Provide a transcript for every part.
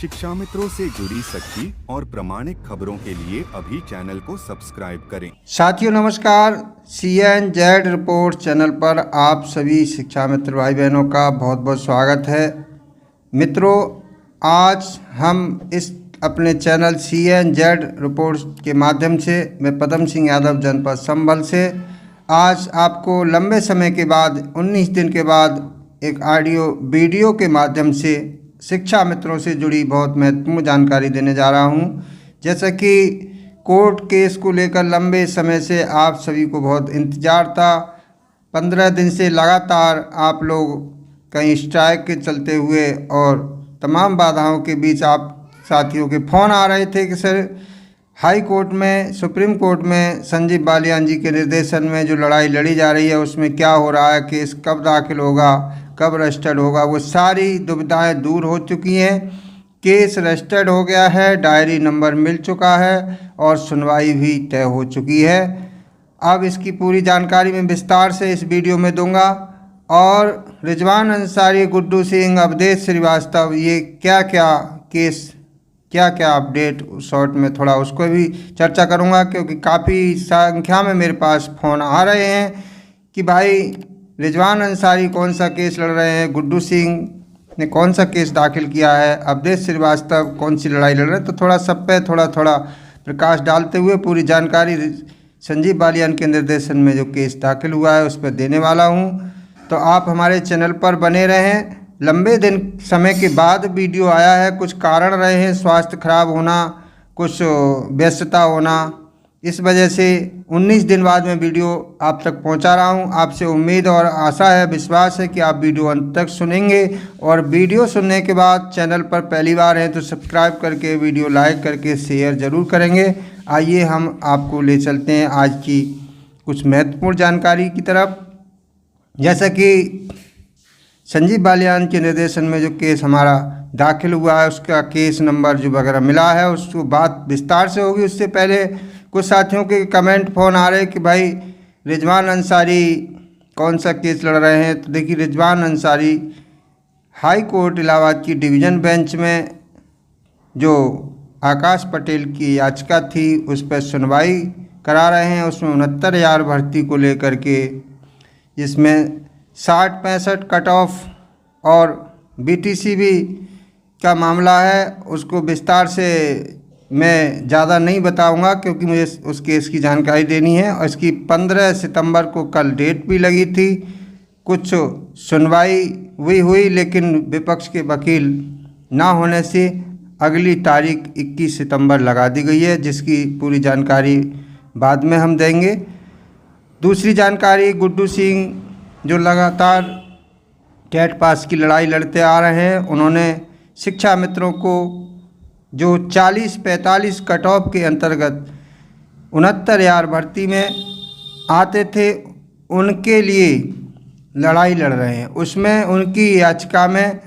शिक्षा मित्रों से जुड़ी सच्ची और प्रामाणिक खबरों के लिए अभी चैनल को सब्सक्राइब करें। साथियों नमस्कार, CNZ रिपोर्ट चैनल पर आप सभी शिक्षा मित्र भाई बहनों का बहुत बहुत स्वागत है। मित्रों, आज हम इस अपने चैनल CNZ रिपोर्ट के माध्यम से मैं पदम सिंह यादव जनपद संभल से आज आपको लंबे समय के बाद 19 दिन के बाद एक ऑडियो वीडियो के माध्यम से शिक्षा मित्रों से जुड़ी बहुत महत्वपूर्ण जानकारी देने जा रहा हूं। जैसा कि कोर्ट केस को लेकर लंबे समय से आप सभी को बहुत इंतज़ार था। 15 दिन से लगातार आप लोग कहीं स्ट्राइक के चलते हुए और तमाम बाधाओं के बीच आप साथियों के फ़ोन आ रहे थे कि सर हाई कोर्ट में, सुप्रीम कोर्ट में संजीव बालियान जी के निर्देशन में जो लड़ाई लड़ी जा रही है उसमें क्या हो रहा है, केस कब दाखिल होगा, कब रजिस्टर्ड होगा। वो सारी दुविधाएं दूर हो चुकी हैं। केस रजिस्टर्ड हो गया है, डायरी नंबर मिल चुका है और सुनवाई भी तय हो चुकी है। अब इसकी पूरी जानकारी मैं विस्तार से इस वीडियो में दूंगा। और रिजवान अंसारी, गुड्डू सिंह, अवधेश श्रीवास्तव, ये क्या क्या केस, क्या क्या अपडेट शॉर्ट में थोड़ा उसको भी चर्चा करूंगा, क्योंकि काफ़ी संख्या में मेरे पास फ़ोन आ रहे हैं कि भाई रिजवान अंसारी कौन सा केस लड़ रहे हैं, गुड्डू सिंह ने कौन सा केस दाखिल किया है, अवधेश श्रीवास्तव कौन सी लड़ाई लड़ रहे हैं। तो थोड़ा सब पे थोड़ा प्रकाश डालते हुए पूरी जानकारी संजीव बालियान के निर्देशन में जो केस दाखिल हुआ है उस पर देने वाला हूं। तो आप हमारे चैनल पर बने रहें। लंबे दिन समय के बाद वीडियो आया है, कुछ कारण रहे हैं, स्वास्थ्य खराब होना, कुछ व्यस्तता होना, इस वजह से 19 दिन बाद मैं वीडियो आप तक पहुंचा रहा हूं। आपसे उम्मीद और आशा है, विश्वास है कि आप वीडियो अंत तक सुनेंगे और वीडियो सुनने के बाद चैनल पर पहली बार हैं तो सब्सक्राइब करके, वीडियो लाइक करके शेयर ज़रूर करेंगे। आइए हम आपको ले चलते हैं आज की कुछ महत्वपूर्ण जानकारी की तरफ। जैसा कि संजीव बालियान के निर्देशन में जो केस हमारा दाखिल हुआ है उसका केस नंबर जो वगैरह मिला है उसको बात विस्तार से होगी। उससे पहले कुछ साथियों के कमेंट फ़ोन आ रहे कि भाई रिजवान अंसारी कौन सा केस लड़ रहे हैं। तो देखिए, रिजवान अंसारी हाई कोर्ट इलाहाबाद की डिवीज़न बेंच में जो आकाश पटेल की याचिका थी उस पर सुनवाई करा रहे हैं। उसमें 69,000 भर्ती को लेकर के, जिसमें 60-65 कट ऑफ और BTC भी का मामला है। उसको विस्तार से मैं ज़्यादा नहीं बताऊंगा क्योंकि मुझे उस केस की जानकारी देनी है। और इसकी 15 सितंबर को कल डेट भी लगी थी। कुछ सुनवाई हुई लेकिन विपक्ष के वकील ना होने से अगली तारीख 21 सितंबर लगा दी गई है, जिसकी पूरी जानकारी बाद में हम देंगे। दूसरी जानकारी, गुड्डू सिंह जो लगातार टेट पास की लड़ाई लड़ते आ रहे हैं, उन्होंने शिक्षा मित्रों को जो 40-45 कट ऑफ के अंतर्गत 69,000 भर्ती में आते थे उनके लिए लड़ाई लड़ रहे हैं। उसमें उनकी याचिका में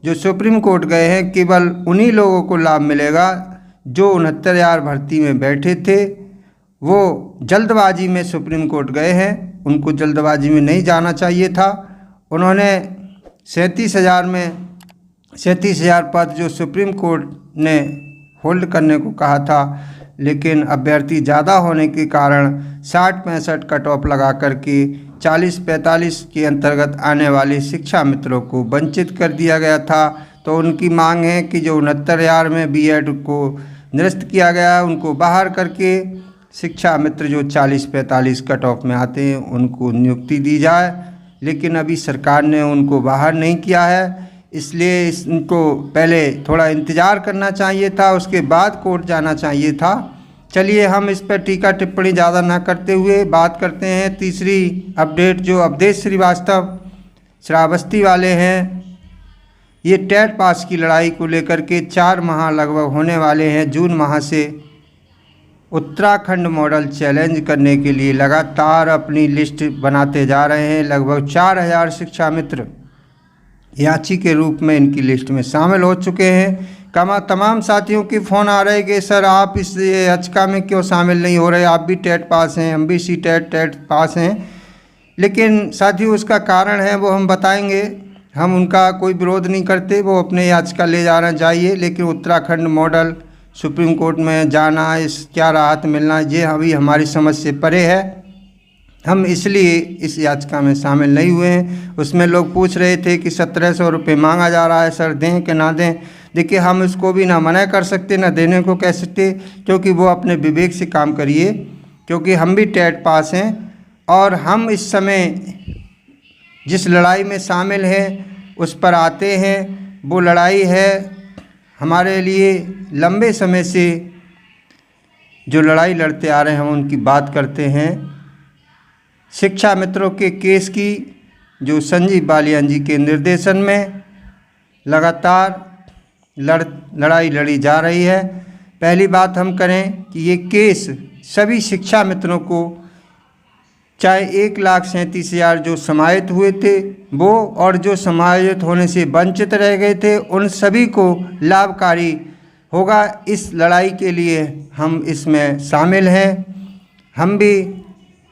जो सुप्रीम कोर्ट गए हैं, केवल उन्हीं लोगों को लाभ मिलेगा जो 69,000 भर्ती में बैठे थे। वो जल्दबाजी में सुप्रीम कोर्ट गए हैं, उनको जल्दबाजी में नहीं जाना चाहिए था। उन्होंने 37,000 पद जो सुप्रीम कोर्ट ने होल्ड करने को कहा था, लेकिन अभ्यर्थी ज़्यादा होने के कारण 60-65 कट ऑफ लगा करके 40-45 के अंतर्गत आने वाले शिक्षा मित्रों को वंचित कर दिया गया था। तो उनकी मांग है कि जो 69,000 में B.Ed को निरस्त किया गया है उनको बाहर करके शिक्षा मित्र जो 40-45 कट ऑफ में आते हैं उनको नियुक्ति दी जाए। लेकिन अभी सरकार ने उनको बाहर नहीं किया है, इसलिए इनको पहले थोड़ा इंतज़ार करना चाहिए था, उसके बाद कोर्ट जाना चाहिए था। चलिए हम इस पर टीका टिप्पणी ज़्यादा ना करते हुए बात करते हैं। तीसरी अपडेट जो अवधेश श्रीवास्तव श्रावस्ती वाले हैं, ये टेट पास की लड़ाई को लेकर के 4 माह लगभग होने वाले हैं। जून माह से उत्तराखंड मॉडल चैलेंज करने के लिए लगातार अपनी लिस्ट बनाते जा रहे हैं। लगभग 4,000 शिक्षा मित्र याची के रूप में इनकी लिस्ट में शामिल हो चुके हैं। तमाम साथियों के फ़ोन आ रहे हैं कि सर आप इस याचिका में क्यों शामिल नहीं हो रहे, आप भी टेट पास हैं, हम भी टेट पास हैं। लेकिन साथियों उसका कारण है वो हम बताएंगे। हम उनका कोई विरोध नहीं करते, वो अपने याचिका ले जाना चाहिए, लेकिन उत्तराखंड मॉडल सुप्रीम कोर्ट में जाना, इस क्या राहत मिलना, ये अभी हमारी समझ से परे है। हम इसलिए इस याचिका में शामिल नहीं हुए हैं। उसमें लोग पूछ रहे थे कि 1700 रुपये मांगा जा रहा है, सर दें कि ना दें। देखिए, हम इसको भी ना मना कर सकते, ना देने को कह सकते, क्योंकि वो अपने विवेक से काम करिए, क्योंकि हम भी टेट पास हैं और हम इस समय जिस लड़ाई में शामिल हैं उस पर आते हैं। वो लड़ाई है हमारे लिए लंबे समय से जो लड़ाई लड़ते आ रहे हैं, हम उनकी बात करते हैं। शिक्षा मित्रों के केस की जो संजीव बालियान जी के निर्देशन में लगातार लड़ाई लड़ी जा रही है। पहली बात हम करें कि ये केस सभी शिक्षा मित्रों को, चाहे 1,37,000 जो समाहित हुए थे वो, और जो समाहित होने से वंचित रह गए थे, उन सभी को लाभकारी होगा। इस लड़ाई के लिए हम इसमें शामिल हैं। हम भी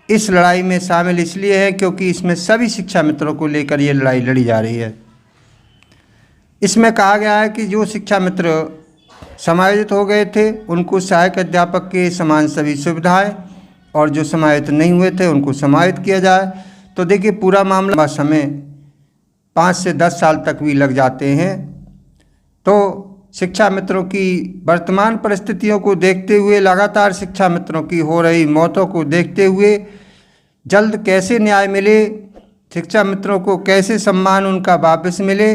इस लड़ाई में शामिल इसलिए हैं क्योंकि इसमें सभी शिक्षा मित्रों को लेकर ये लड़ाई लड़ी जा रही है। इसमें कहा गया है कि जो शिक्षा मित्र समाहित हो गए थे उनको सहायक अध्यापक के समान सभी सुविधाएं, और जो समाहित नहीं हुए थे उनको समाहित किया जाए। तो देखिए, पूरा मामला समय 5 से 10 साल तक भी लग जाते हैं। तो शिक्षा मित्रों की वर्तमान परिस्थितियों को देखते हुए, लगातार शिक्षा मित्रों की हो रही मौतों को देखते हुए, जल्द कैसे न्याय मिले, शिक्षा मित्रों को कैसे सम्मान उनका वापस मिले,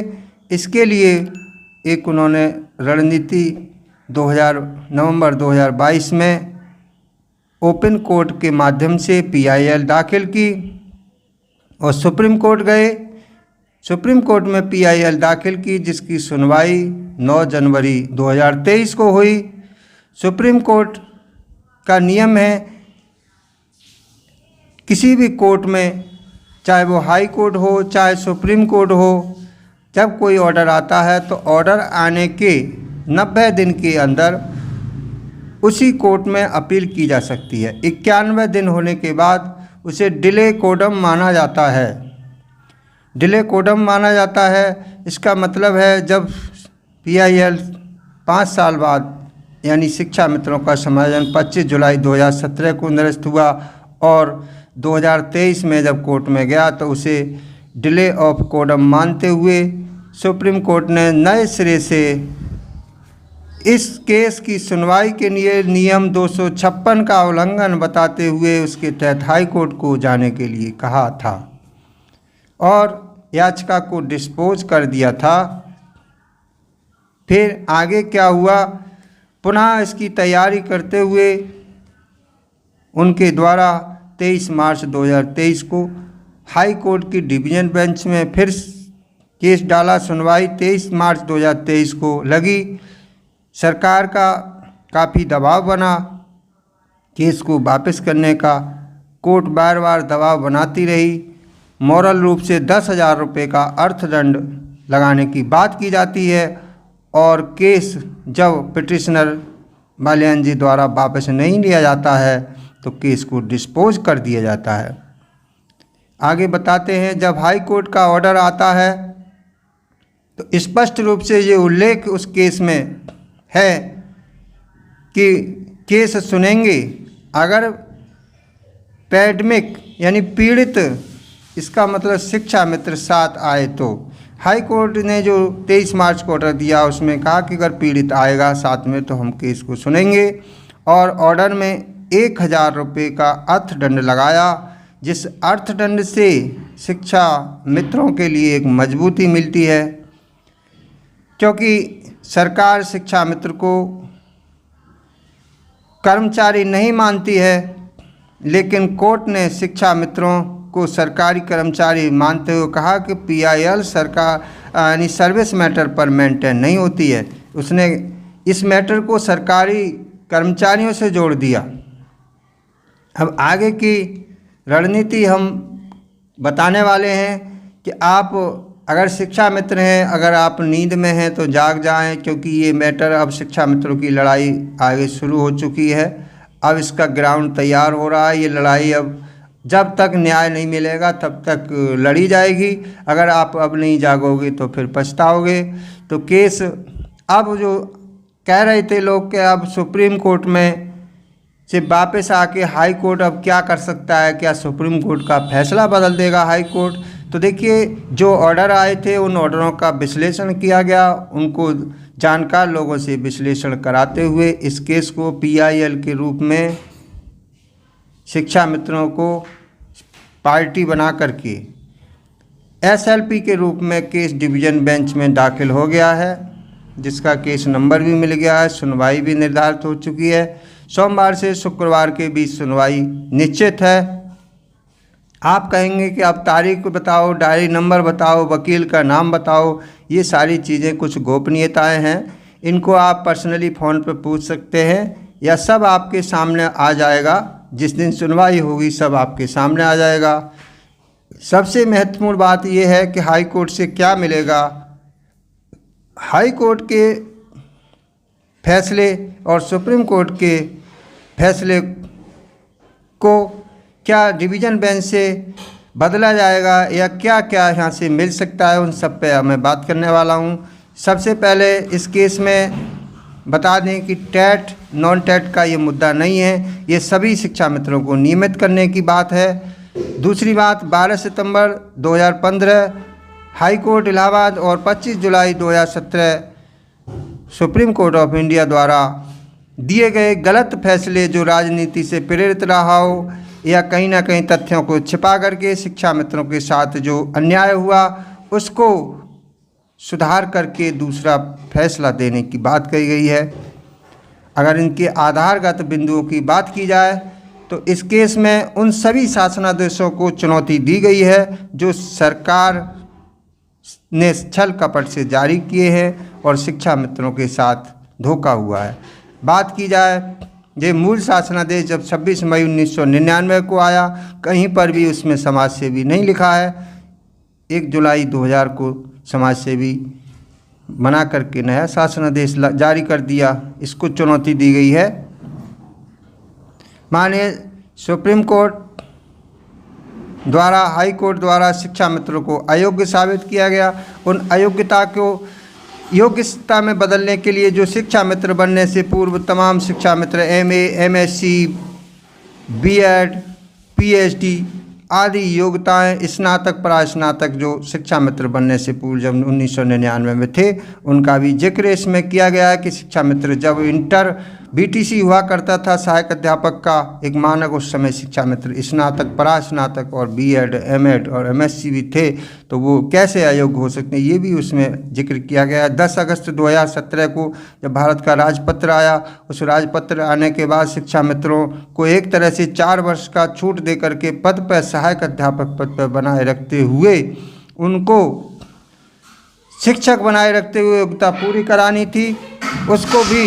इसके लिए एक उन्होंने रणनीति नवंबर 2022 में ओपन कोर्ट के माध्यम से PIL दाखिल की और सुप्रीम कोर्ट गए। सुप्रीम कोर्ट में PIL दाखिल की, जिसकी सुनवाई 9 जनवरी 2023 को हुई। सुप्रीम कोर्ट का नियम है किसी भी कोर्ट में, चाहे वो हाई कोर्ट हो चाहे सुप्रीम कोर्ट हो, जब कोई ऑर्डर आता है तो ऑर्डर आने के 90 दिन के अंदर उसी कोर्ट में अपील की जा सकती है। 91 दिन होने के बाद उसे डिले कोडम माना जाता है। डिले कोडम माना जाता है, इसका मतलब है जब PIL 5 साल बाद, यानी शिक्षा मित्रों का समायोजन 25 जुलाई 2017 को निरस्त हुआ और 2023 में जब कोर्ट में गया तो उसे डिले ऑफ कोडम मानते हुए सुप्रीम कोर्ट ने नए सिरे से इस केस की सुनवाई के लिए नियम 256 का उल्लंघन बताते हुए उसके तहत हाई कोर्ट को जाने के लिए कहा था और याचिका को डिस्पोज कर दिया था। फिर आगे क्या हुआ, पुनः इसकी तैयारी करते हुए उनके द्वारा 23 मार्च 2023 को हाई कोर्ट की डिवीज़न बेंच में फिर केस डाला। सुनवाई 23 मार्च 2023 को लगी। सरकार का काफ़ी दबाव बना केस को वापस करने का। कोर्ट बार बार दबाव बनाती रही। मॉरल रूप से 10,000 रुपये का अर्थदंड लगाने की बात की जाती है और केस जब पिटिशनर बालियान जी द्वारा वापस नहीं लिया जाता है तो केस को डिस्पोज कर दिया जाता है। आगे बताते हैं, जब हाई कोर्ट का ऑर्डर आता है तो स्पष्ट रूप से ये उल्लेख उस केस में है कि केस सुनेंगे अगर पैडमिक यानी पीड़ित, इसका मतलब शिक्षा मित्र साथ आए तो। हाई कोर्ट ने जो 23 मार्च को ऑर्डर दिया उसमें कहा कि अगर पीड़ित आएगा साथ में तो हम केस को सुनेंगे और ऑर्डर में 1,000 रुपये का अर्थदंड लगाया, जिस अर्थदंड से शिक्षा मित्रों के लिए एक मजबूती मिलती है, क्योंकि सरकार शिक्षा मित्र को कर्मचारी नहीं मानती है, लेकिन कोर्ट ने शिक्षा मित्रों को सरकारी कर्मचारी मानते हुए कहा कि PIL सरकार यानी सर्विस मैटर पर मेंटेन नहीं होती है। उसने इस मैटर को सरकारी कर्मचारियों से जोड़ दिया। अब आगे की रणनीति हम बताने वाले हैं कि आप अगर शिक्षा मित्र हैं, अगर आप नींद में हैं तो जाग जाएं, क्योंकि ये मैटर अब शिक्षा मित्रों की लड़ाई आगे शुरू हो चुकी है। अब इसका ग्राउंड तैयार हो रहा है। ये लड़ाई अब जब तक न्याय नहीं मिलेगा तब तक लड़ी जाएगी। अगर आप अब नहीं जागोगे तो फिर पछताओगे। तो केस अब जो कह रहे थे लोग कि अब सुप्रीम कोर्ट में से वापस आके हाई कोर्ट अब क्या कर सकता है, क्या सुप्रीम कोर्ट का फैसला बदल देगा हाई कोर्ट। तो देखिए, जो ऑर्डर आए थे उन ऑर्डरों का विश्लेषण किया गया, उनको जानकार लोगों से विश्लेषण कराते हुए इस केस को PIL के रूप में शिक्षा मित्रों को पार्टी बना करके SLP के रूप में केस डिवीज़न बेंच में दाखिल हो गया है, जिसका केस नंबर भी मिल गया है। सुनवाई भी निर्धारित हो चुकी है। सोमवार से शुक्रवार के बीच सुनवाई निश्चित है। आप कहेंगे कि आप तारीख बताओ, डायरी नंबर बताओ, वकील का नाम बताओ, ये सारी चीज़ें कुछ गोपनीयताएं हैं, इनको आप पर्सनली फ़ोन पर पूछ सकते हैं या सब आपके सामने आ जाएगा। जिस दिन सुनवाई होगी सब आपके सामने आ जाएगा। सबसे महत्वपूर्ण बात यह है कि हाई कोर्ट से क्या मिलेगा। हाई कोर्ट के फैसले और सुप्रीम कोर्ट के फैसले को क्या डिवीज़न बेंच से बदला जाएगा या क्या क्या यहाँ से मिल सकता है, उन सब पे मैं बात करने वाला हूँ। सबसे पहले इस केस में बता दें कि टेट नॉन टेट का ये मुद्दा नहीं है, ये सभी शिक्षा मित्रों को नियमित करने की बात है। दूसरी बात, 12 सितंबर 2015 हाई कोर्ट इलाहाबाद और 25 जुलाई 2017 सुप्रीम कोर्ट ऑफ इंडिया द्वारा दिए गए गलत फैसले जो राजनीति से प्रेरित रहा हो या कहीं ना कहीं तथ्यों को छिपा करके शिक्षा मित्रों के साथ जो अन्याय हुआ उसको सुधार करके दूसरा फैसला देने की बात कही गई है। अगर इनके आधारगत बिंदुओं की बात की जाए तो इस केस में उन सभी शासनादेशों को चुनौती दी गई है जो सरकार ने छल कपट से जारी किए हैं और शिक्षा मित्रों के साथ धोखा हुआ है। बात की जाए, ये मूल शासनादेश जब 26 मई 1999 को आया, कहीं पर भी उसमें समाज सेवी नहीं लिखा है। 1 जुलाई 2000 को समाज सेवी बना करके नया शासनादेश जारी कर दिया, इसको चुनौती दी गई है। माने सुप्रीम कोर्ट द्वारा, हाई कोर्ट द्वारा शिक्षा मित्रों को अयोग्य साबित किया गया। उन अयोग्यता को योग्यता में बदलने के लिए जो शिक्षा मित्र बनने से पूर्व तमाम शिक्षा मित्र MA, MSc, B.Ed, PhD आदि योग्यताएं, स्नातक परास्नातक जो शिक्षा मित्र बनने से पूर्व जब 1999 में थे, उनका भी जिक्र इसमें किया गया है कि शिक्षा मित्र जब इंटर BTC हुआ करता था सहायक अध्यापक का एक मानक, उस समय शिक्षा मित्र स्नातक परास्नातक और B.Ed, M.Ed और MSc भी थे, तो वो कैसे अयोग्य हो सकते हैं, ये भी उसमें जिक्र किया गया है। 10 अगस्त 2017 को जब भारत का राजपत्र आया, उस राजपत्र आने के बाद शिक्षा मित्रों को एक तरह से 4 वर्ष का छूट दे करके पद पर, सहायक अध्यापक पद पर बनाए रखते हुए उनको शिक्षक बनाए रखते हुए योग्यता पूरी करानी थी, उसको भी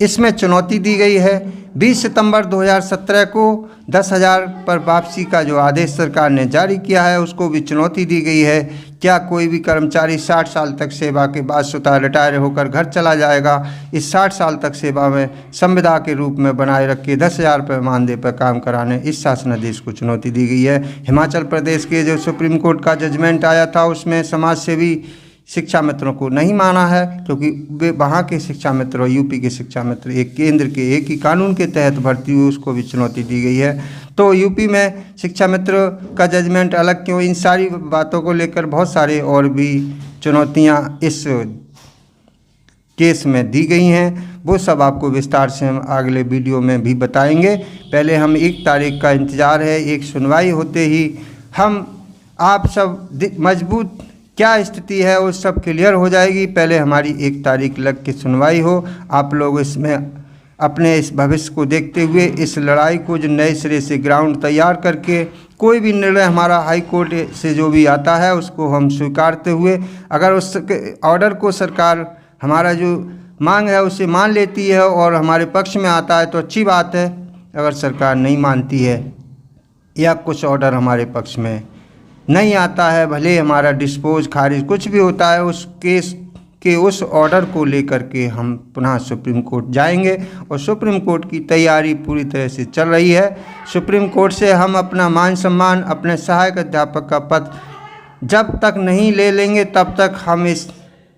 इसमें चुनौती दी गई है। 20 सितंबर 2017 को 10,000 पर वापसी का जो आदेश सरकार ने जारी किया है, उसको भी चुनौती दी गई है। क्या कोई भी कर्मचारी 60 साल तक सेवा के बाद स्वतः रिटायर होकर घर चला जाएगा? इस 60 साल तक सेवा में संविदा के रूप में बनाए रखे 10,000 रुपये मानदेय पर काम कराने, इस शासनादेश को चुनौती दी गई है। हिमाचल प्रदेश के जो सुप्रीम कोर्ट का जजमेंट आया था, उसमें समाज सेवी शिक्षा मित्रों को नहीं माना है, क्योंकि वे वहाँ के शिक्षा मित्र और यूपी के शिक्षा मित्र एक केंद्र के एक ही कानून के तहत भर्ती हुई, उसको भी चुनौती दी गई है। तो यूपी में शिक्षा मित्र का जजमेंट अलग क्यों, इन सारी बातों को लेकर बहुत सारे और भी चुनौतियाँ इस केस में दी गई हैं, वो सब आपको विस्तार से हम अगले वीडियो में भी बताएंगे। पहले हम 1 तारीख का इंतज़ार है, एक सुनवाई होते ही हम आप सब मजबूत क्या स्थिति है वो सब क्लियर हो जाएगी। पहले हमारी 1 तारीख लग के सुनवाई हो, आप लोग इसमें अपने इस भविष्य को देखते हुए इस लड़ाई को जो नए सिरे से ग्राउंड तैयार करके कोई भी निर्णय हमारा हाई कोर्ट से जो भी आता है उसको हम स्वीकारते हुए, अगर उस ऑर्डर को सरकार हमारा जो मांग है उसे मान लेती है और हमारे पक्ष में आता है तो अच्छी बात है। अगर सरकार नहीं मानती है या कुछ ऑर्डर हमारे पक्ष में नहीं आता है, भले हमारा डिस्पोज खारिज कुछ भी होता है, उस केस के उस ऑर्डर को लेकर के हम पुनः सुप्रीम कोर्ट जाएंगे और सुप्रीम कोर्ट की तैयारी पूरी तरह से चल रही है। सुप्रीम कोर्ट से हम अपना मान सम्मान, अपने सहायक अध्यापक का पद जब तक नहीं ले लेंगे तब तक हम इस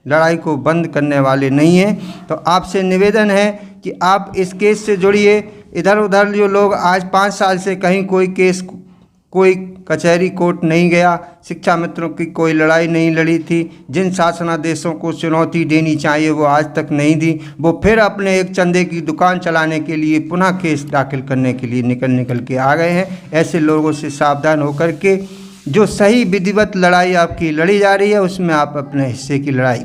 लड़ाई को बंद करने वाले नहीं हैं। तो आपसे निवेदन है कि आप इस केस से जुड़िए। इधर उधर जो लोग आज 5 साल से कहीं कोई केस, कोई कचहरी कोर्ट नहीं गया, शिक्षा मित्रों की कोई लड़ाई नहीं लड़ी थी, जिन शासनादेशों को चुनौती देनी चाहिए वो आज तक नहीं दी, वो फिर अपने एक चंदे की दुकान चलाने के लिए पुनः केस दाखिल करने के लिए निकल के आ गए हैं। ऐसे लोगों से सावधान होकर के जो सही विधिवत लड़ाई आपकी लड़ी जा रही है उसमें आप अपने हिस्से की लड़ाई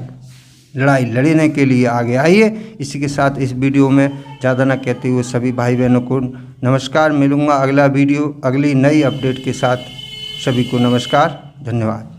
लड़ने के लिए आगे आइए। इसी के साथ इस वीडियो में ज़्यादा ना कहते हुए सभी भाई बहनों को नमस्कार। मिलूँगा अगला वीडियो अगली नई अपडेट के साथ। सभी को नमस्कार, धन्यवाद।